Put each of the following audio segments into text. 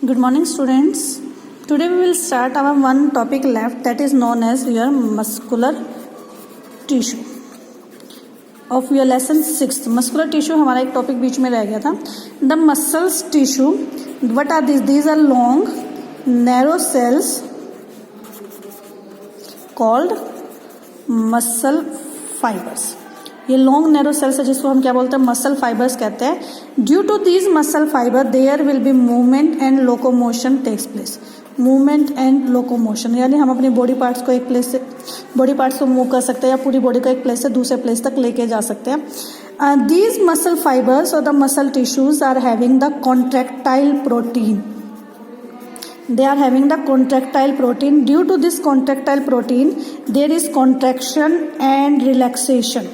Good morning, students. Today we will start our one topic left, that is known as your muscular tissue of your lesson 6th. Muscular tissue हमारा एक topic बीच में रह गया था. The muscles tissue, what are these? These are long narrow cells called muscle fibers. ये long narrow sales है जिसको हम क्या बोलते हैं, मसल फाइबर्स कहते हैं. Due to these muscle fibre there will be movement and locomotion takes place. Movement and locomotion यानी हम अपने बॉडी पार्ट्स को एक प्लेस से बॉडी पार्ट्स को मूव कर सकते हैं या पूरी बॉडी को एक प्लेस से दूसरे प्लेस तक लेके जा सकते हैं. दीज मसल फाइबर्स और the muscle tissues are having the contractile protein. They are having the contractile protein. Due to this contractile protein, there is contraction and relaxation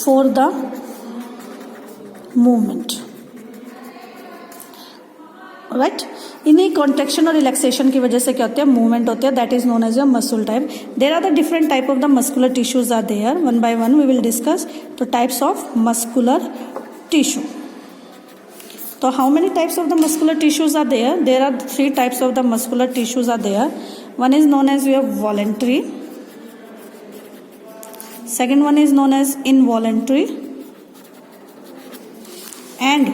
for the movement. Right? इन्हीं contraction और relaxation की वजह से क्या होते हैं, movement होते हैं. That is known as your muscle type. There are the different type of the muscular tissues are there. One by one we will discuss the types of muscular tissue. So how many types of the muscular tissues are there? There are 3 types of the muscular tissues are there. One is known as your voluntary. Second one is known as involuntary. And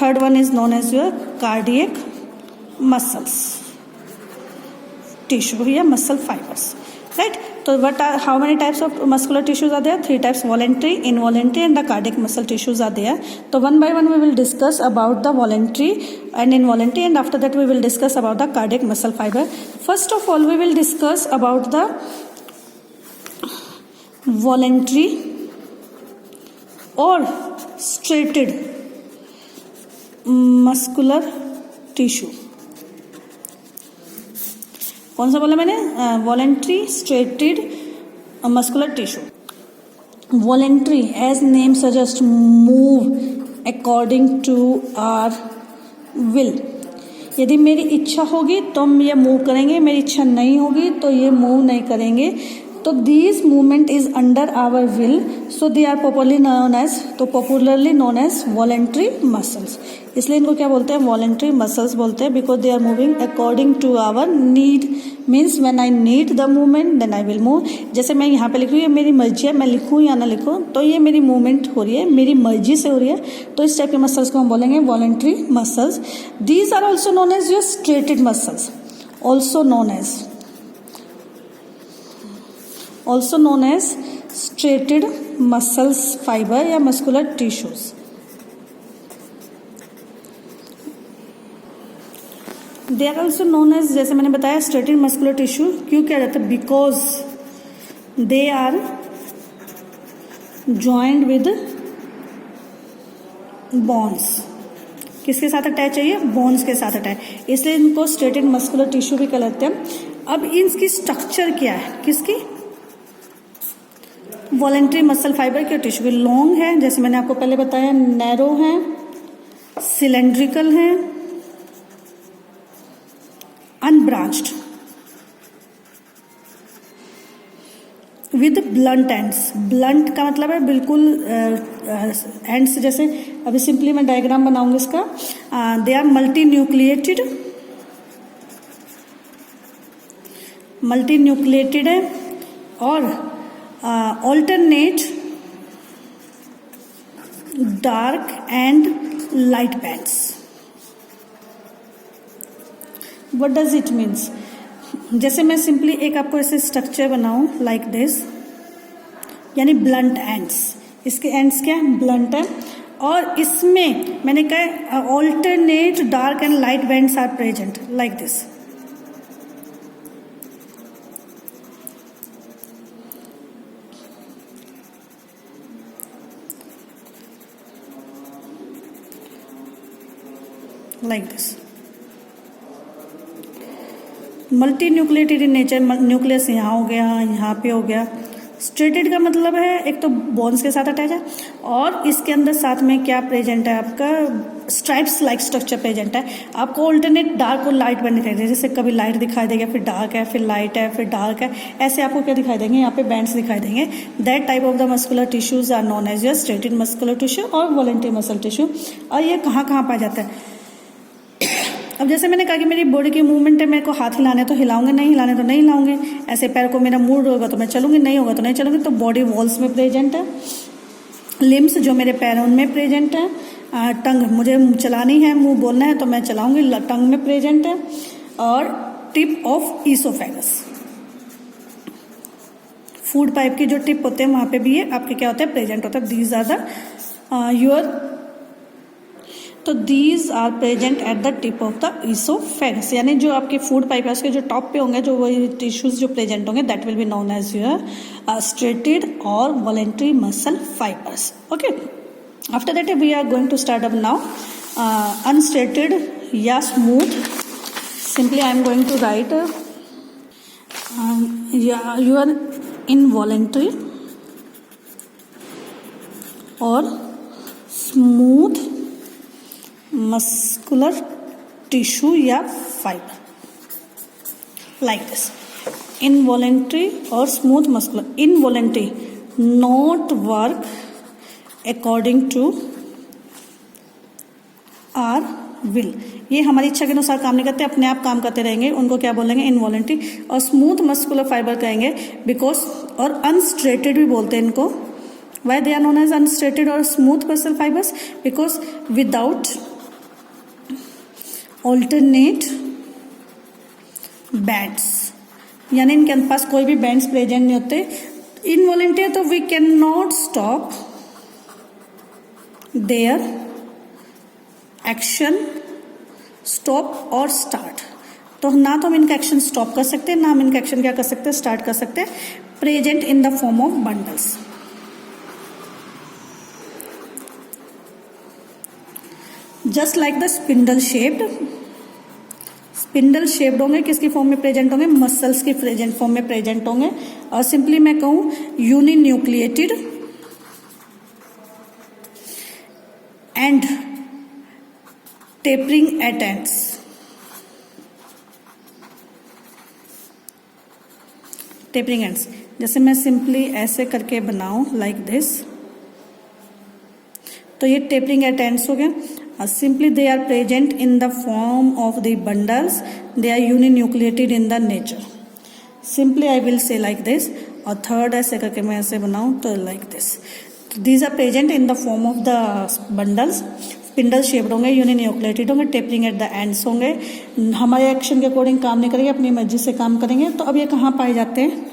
third one is known as your cardiac muscles tissue या muscle fibers. Right? So how many types of muscular tissues are there? 3 types: voluntary, involuntary and the cardiac muscle tissues are there. So one by one we will discuss about the voluntary and involuntary, and after that we will discuss about the cardiac muscle fiber. First of all we will discuss about the voluntary or striated muscular tissue. कौन सा बोला मैंने? Voluntary striated muscular tissue. Voluntary as name suggest move according to our will. यदि मेरी इच्छा होगी तो हम ये मूव करेंगे, मेरी इच्छा नहीं होगी तो ये मूव नहीं करेंगे. तो this movement is under our will, so they are popularly known as voluntary muscles. इसलिए इनको क्या बोलते हैं? वॉलेंट्री मसल्स बोलते हैं, because they are moving according to our need. Means when I need the movement then I will move. जैसे मैं यहाँ पे लिख रही हूँ, ये मेरी मर्जी है, मैं लिखूँ या ना लिखूँ, तो ये मेरी मूवमेंट हो रही है, मेरी मर्जी से हो रही है, तो इस टाइप के मसल्स को हम बोलेंगे voluntary muscles. These are also known as your striated muscles, also known as striated muscles fiber या muscular tissues. They are also known as, जैसे मैंने बताया, striated muscular tissue क्यों किया जाता है? Because they are joined with bones. किसके साथ अटैच है? ये बोन्स के साथ अटैच, इसलिए इनको striated muscular tissue भी कहते हैं. अब इनकी स्ट्रक्चर क्या है? किसकी? वॉलेंट्री मसल फाइबर के टिश्यू लॉन्ग है, जैसे मैंने आपको पहले बताया, नैरो है, सिलेंड्रिकल है, unbranched with blunt ends. Blunt का मतलब है बिल्कुल एंड्स. जैसे अभी सिंपली मैं डायग्राम बनाऊंगी इसका. दे आर मल्टी न्यूक्लिएटेड है और alternate dark and light bands. What does it means? जैसे मैं सिंपली एक आपको ऐसे स्ट्रक्चर बनाऊं लाइक दिस, यानी ब्लंट एंड्स. इसके एंड्स क्या है? ब्लंट है, और इसमें मैंने कहा alternate dark and light bands are present like this. Like this. Multinucleated in nature. Nucleus यहाँ हो गया, यहाँ पे हो गया, स्ट्रेटेड का मतलब है एक तो बोन्स के साथ अटैच है और इसके अंदर साथ में क्या प्रेजेंट है, आपका स्ट्राइप्स लाइक स्ट्रक्चर प्रेजेंट है। आपको ऑल्टरनेट डार्क और लाइट बन दिखाई देगा, जैसे कभी लाइट दिखाई देगा, फिर डार्क है, फिर लाइट है, फिर डार्क है, ऐसे आपको क्या दिखाई देंगे, यहाँ पे बैंड्स दिखाई देंगे। That type of the muscular tissues are known as your striated muscular tissue और वॉलेंट्री मसल टिश्यू। और ये कहाँ कहाँ पाया जाता है? अब जैसे मैंने कहा कि मेरी बॉडी की मूवमेंट है, मेरे को हाथ हिलाने तो हिलाऊंगे, नहीं हिलाने तो नहीं हिलाऊंगे, ऐसे पैर को मेरा मूड होगा तो मैं चलूंगी, नहीं होगा तो नहीं चलूंगी। तो बॉडी वॉल्स में प्रेजेंट है, लिम्स जो मेरे पैर हैं उनमें प्रेजेंट है, टंग मुझे चलानी है, मुंह बोलना है तो मैं चलाऊंगी, टंग में प्रेजेंट है, और tip of oesophagus, food pipe की जो टिप होते हैं वहां पे भी ये आपके क्या होता है, प्रेजेंट होता है। दीज आर द योर, तो these are present at the tip of the oesophagus, यानी जो आपके फूड पाइप है उसके जो टॉप पे होंगे, जो वही टिश्यूज जो प्रेजेंट होंगे, that will be known as your striated और voluntary muscle fibres. Okay, after that we are going to start up now unstriated या smooth. Simply I am going to write your involuntary और smooth muscular tissue या fibre, like this. Involuntary और smooth muscular, involuntary not work according to our will, ये हमारी इच्छा के अनुसार काम नहीं करते, अपने आप काम करते रहेंगे, उनको क्या बोलेंगे, इनवॉलेंट्री। और स्मूथ मस्कुलर फाइबर कहेंगे बिकॉज, और अनस्ट्रेटेड भी बोलते हैं इनको। Why they are known as unstraighted or smooth muscle fibers? Because without alternate bands, यानी इनके पास कोई भी बैंड्स प्रेजेंट नहीं होते। इनवॉलेंट्री तो we cannot stop their action, stop और स्टार्ट। तो ना तो हम इनका एक्शन स्टॉप कर सकते हैं, ना हम इनका एक्शन क्या कर सकते हैं, स्टार्ट कर सकते हैं। Present in the form of bundles, just like the spindle shaped. Spindle shaped होंगे, किसकी फॉर्म में प्रेजेंट होंगे, मसल्स की प्रेजेंट फॉर्म में प्रेजेंट होंगे। और सिंपली मैं कहूं uninucleated and tapering at ends. Tapering ends, जैसे मैं सिंपली ऐसे करके बनाऊं लाइक दिस, तो ये टेपरिंग एट एंड्स हो गया। Simply they are present in the form of the bundles, they are uninucleated in the nature. Simply I will say like this, और थर्ड ऐसे करके मैं ऐसे बनाऊं तो like this. These are present in the form of the bundles, spindle shaped होंगे, uninucleated होंगे, tapering at the ends होंगे, हमारे एक्शन के अकॉर्डिंग काम नहीं करेंगे, अपनी मर्जी से काम करेंगे। तो अब ये कहाँ पाए जाते हैं,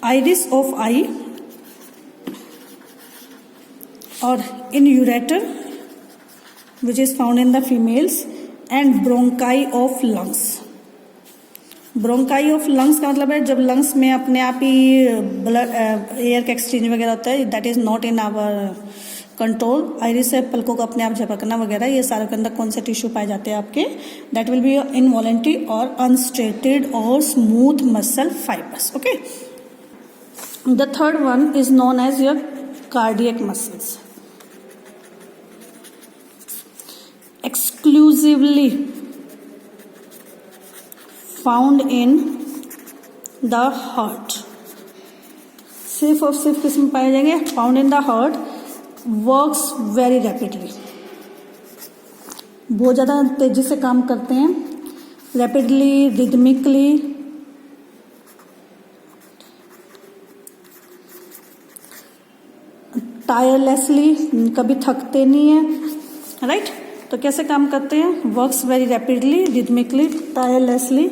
आइरिस ऑफ आई और इन ureter which is found in the females and bronchi of lungs. Bronchi of lungs का मतलब है जब लंग्स में अपने आप ही ब्लड एयर का एक्सचेंज वगैरह होता है, that is not in our control. Iris से पलकों को अपने आप झपकना वगैरह, ये सारे के अंदर कौन से टिश्यू पाए जाते हैं आपके, दैट विल बी इनवॉलेंट्री और अनस्ट्रेटेड और smooth muscle fibres. Okay, the third one is known as your cardiac muscles, exclusively found in the heart। सिर्फ और सिर्फ किस में पाए जाएंगे, found in the heart, works very rapidly, बहुत ज़्यादा तेजी से काम करते हैं, रैपिडली, रिदमिकली, टायरलेसली, कभी थकते नहीं है, राइट। तो कैसे काम करते हैं, works very rapidly, rhythmically, tirelessly,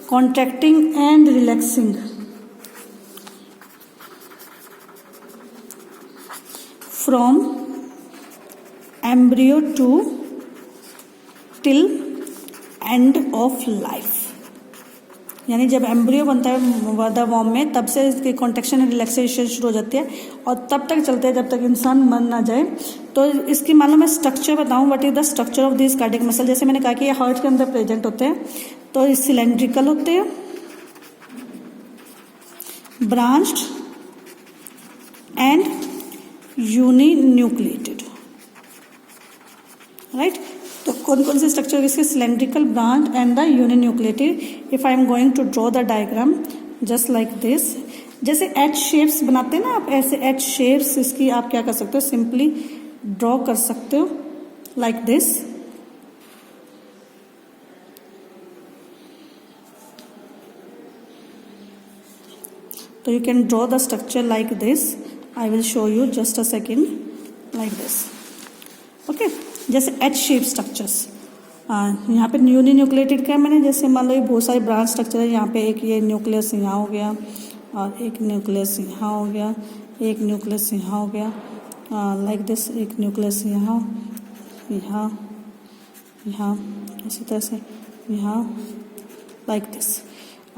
contracting and relaxing from embryo to till end of life. यानी जब एम्ब्रियो बनता है मदर वॉर्म में, तब से इसकी कॉन्ट्रैक्शन एंड रिलैक्सेशन शुरू हो जाती है और तब तक चलते हैं जब तक इंसान मर ना जाए। तो इसकी मालूम मैं स्ट्रक्चर बताऊं, what is the structure of this cardiac muscle. जैसे मैंने कहा कि ये हार्ट के अंदर प्रेजेंट होते हैं, तो ये सिलेंड्रिकल होते हैं, ब्रांच्ड एंड यूनिन्यूक्लिएटेड, राइट। तो कौन कौन से स्ट्रक्चर इसके, cylindrical, branch and the uninucleated. If I am going to draw the diagram just like this, जैसे एच शेप्स बनाते हैं ना आप, ऐसे एच शेप्स इसकी आप क्या कर सकते हो, सिंपली ड्रॉ कर सकते हो लाइक दिस। तो you can draw the structure like this. I will show you just a second, like this. Okay, जैसे H shape structures, यहाँ पे यूनिन्यूक्लिएटेड क्या मैंने, जैसे मान लो ये बहुत सारे ब्रांच स्ट्रक्चर है, यहाँ पे एक ये न्यूक्लियस यहाँ हो गया और एक न्यूक्लियस यहाँ हो गया, एक न्यूक्लियस यहाँ हो गया, लाइक दिस, एक न्यूक्लियस यहाँ यहाँ यहाँ, इसी तरह से यहाँ, लाइक दिस।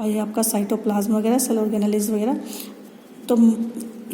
और ये आपका साइटोप्लाज्म वगैरह, सेल ऑर्गेनेलिज वगैरह, तो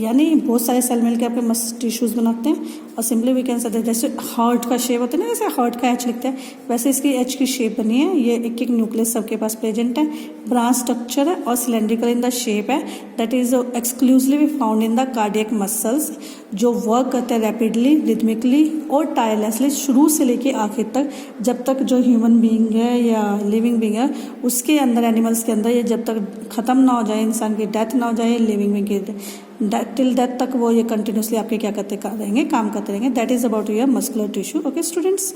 यानी बहुत सारे सेल मिलकर आपके मस्त टिश्यूज़ बनाते हैं। और सिंपली वी कैन से, जैसे हार्ट का शेप होता है ना, जैसे हार्ट का एच लिखते हैं, वैसे इसकी एच की शेप बनी है। ये एक एक न्यूक्लियस सबके पास प्रेजेंट है, ब्रांच स्ट्रक्चर है और सिलेंड्रिकल इन द शेप है। That is exclusively found in the cardiac muscles, जो वर्क करते हैं रैपिडली, रिदमिकली और टायरलेसली, शुरू से लेके आखिर तक, जब तक जो ह्यूमन बीइंग है या लिविंग बीइंग है उसके अंदर, एनिमल्स के अंदर, ये जब तक ख़त्म ना हो जाए, इंसान की डेथ ना हो जाए, लिविंग बीइंग की टिल डेथ तक वो ये कंटिन्यूसली आपके क्या करते रहेंगे, काम करते रहेंगे। That is about your muscular tissue. Okay students.